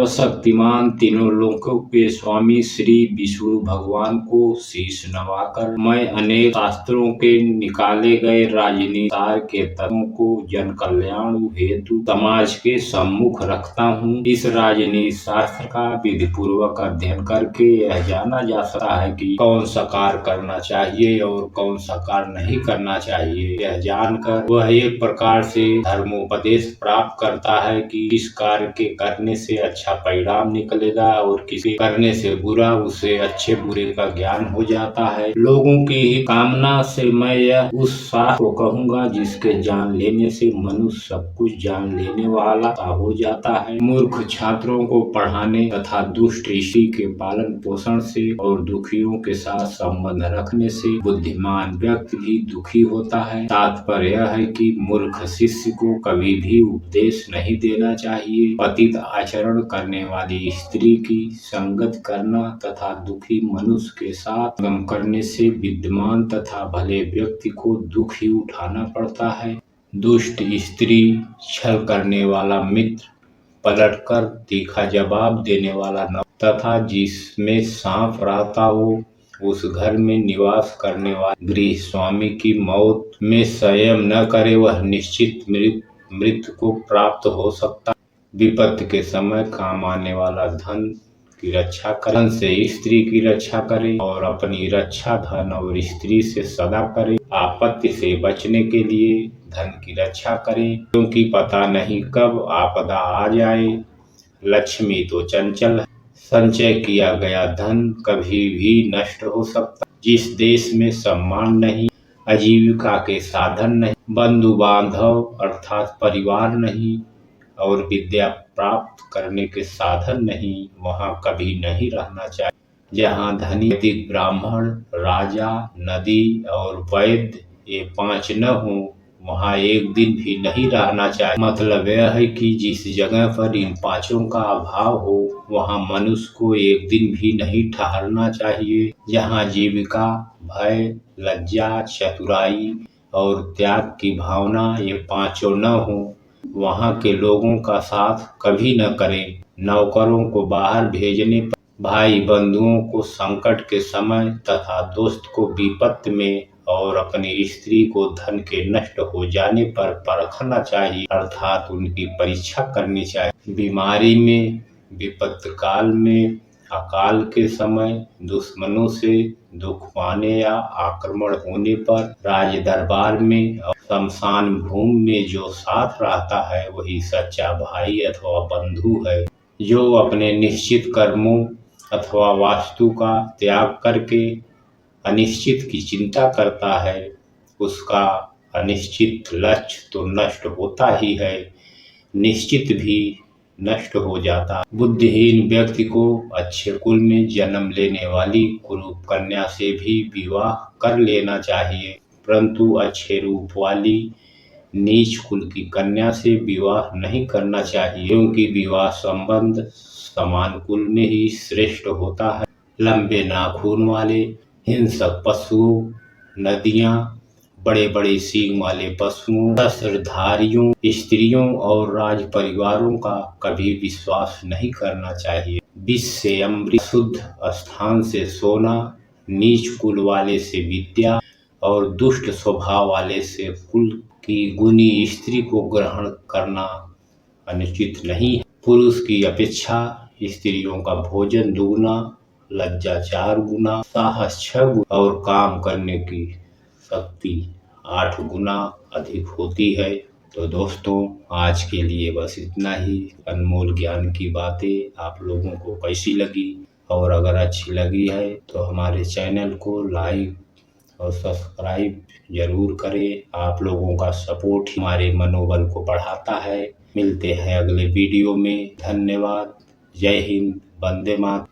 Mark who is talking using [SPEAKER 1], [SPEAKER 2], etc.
[SPEAKER 1] सर्वशक्तिमान तीनों लोकों के स्वामी श्री विष्णु भगवान को शीश नवाकर मैं अनेक शास्त्रों के निकाले गए राजनीति सार के तत्वों को जन कल्याण हेतु समाज के सम्मुख रखता हूँ। इस राजनीति शास्त्र का विधि पूर्वक अध्ययन करके यह जाना जा सकता है कि कौन सा कार्य करना चाहिए और कौन सा कार्य नहीं करना चाहिए। यह जानकर वह एक प्रकार से धर्मोपदेश प्राप्त करता है कि इस कार्य के करने से अच्छा परिणाम निकलेगा और किसी करने से बुरा, उसे अच्छे बुरे का ज्ञान हो जाता है। लोगों की ही कामना से मैं यह उस शास्त्र को कहूँगा जिसके जान लेने से मनुष्य सब कुछ जान लेने वाला हो जाता है। मूर्ख छात्रों को पढ़ाने तथा दुष्ट ऋषि के पालन पोषण से और दुखियों के साथ संबंध रखने से बुद्धिमान व्यक्ति भी दुखी होता है। तात्पर्य यह है कि मूर्ख शिष्य को कभी भी उपदेश नहीं देना चाहिए। पतित आचरण करने वाली स्त्री की संगत करना तथा दुखी मनुष्य के साथ गम करने से विद्वान तथा भले व्यक्ति को दुख ही उठाना पड़ता है। दुष्ट स्त्री, छल करने वाला मित्र, पलटकर तीखा जवाब देने वाला नौकर तथा जिसमें सांप रहता हो उस घर में निवास करने वाले गृह स्वामी की मौत में संयम न करे, वह निश्चित मृत्यु को प्राप्त हो सकता। विपत्ति के समय काम आने वाला धन की रक्षा करे, धन से स्त्री की रक्षा करे और अपनी रक्षा धन और स्त्री से सदा करे। आपत्ति से बचने के लिए धन की रक्षा करे, क्योंकि पता नहीं कब आपदा आ जाए। लक्ष्मी तो चंचल है, संचय किया गया धन कभी भी नष्ट हो सकता। जिस देश में सम्मान नहीं, आजीविका के साधन नहीं, बंधु बांधव अर्थात परिवार नहीं और विद्या प्राप्त करने के साधन नहीं, वहाँ कभी नहीं रहना चाहिए। जहाँ धनी, ब्राह्मण, राजा, नदी और वैद्य ये पांच न हो, वहाँ एक दिन भी नहीं रहना चाहिए। मतलब यह है कि जिस जगह पर इन पांचों का अभाव हो वहाँ मनुष्य को एक दिन भी नहीं ठहरना चाहिए। जहाँ जीविका, भय, लज्जा, चतुराई और त्याग की भावना ये पांचों न हो, वहाँ के लोगों का साथ कभी न करें। नौकरों को बाहर भेजने पर, भाई बंधुओं को संकट के समय तथा दोस्त को विपत्ति में और अपनी स्त्री को धन के नष्ट हो जाने पर परखना चाहिए, अर्थात उनकी परीक्षा करनी चाहिए। बीमारी में, विपत्ति काल में, अकाल के समय, दुश्मनों से दुख पाने या आक्रमण होने पर, राज दरबार में और शमशान भूमि में जो साथ रहता है वही सच्चा भाई अथवा बंधु है। जो अपने निश्चित कर्मों अथवा वास्तु का त्याग करके अनिश्चित की चिंता करता है, उसका अनिश्चित लक्ष्य तो नष्ट होता ही है, निश्चित भी नष्ट हो जाता है। बुद्धिहीन व्यक्ति को अच्छे कुल में जन्म लेने वाली कुरूप कन्या से भी विवाह कर लेना चाहिए, परंतु अच्छे रूप वाली नीच कुल की कन्या से विवाह नहीं करना चाहिए, क्योंकि विवाह संबंध समान कुल में ही श्रेष्ठ होता है। लंबे नाखून वाले हिंसक पशुओं, नदियां, बड़े बड़े सींग वाले पशुओं, शस्त्रधारियों, स्त्रियों और राज परिवारों का कभी विश्वास नहीं करना चाहिए। विष से अमृत, शुद्ध स्थान से सोना, नीच कुल वाले से विद्या और दुष्ट स्वभाव वाले से कुल की गुणी स्त्री को ग्रहण करना अनुचित नहीं है। पुरुष की अपेक्षा स्त्रियों का भोजन दुगुना, लज्जा 4 गुना, साहस 6 गुना और काम करने की शक्ति 8 गुना अधिक होती है। तो दोस्तों, आज के लिए बस इतना ही। अनमोल ज्ञान की बातें आप लोगों को कैसी लगी, और अगर अच्छी लगी है तो हमारे चैनल को लाइक और सब्सक्राइब जरूर करें। आप लोगों का सपोर्ट हमारे मनोबल को बढ़ाता है। मिलते हैं अगले वीडियो में। धन्यवाद। जय हिंद। वंदे मातरम।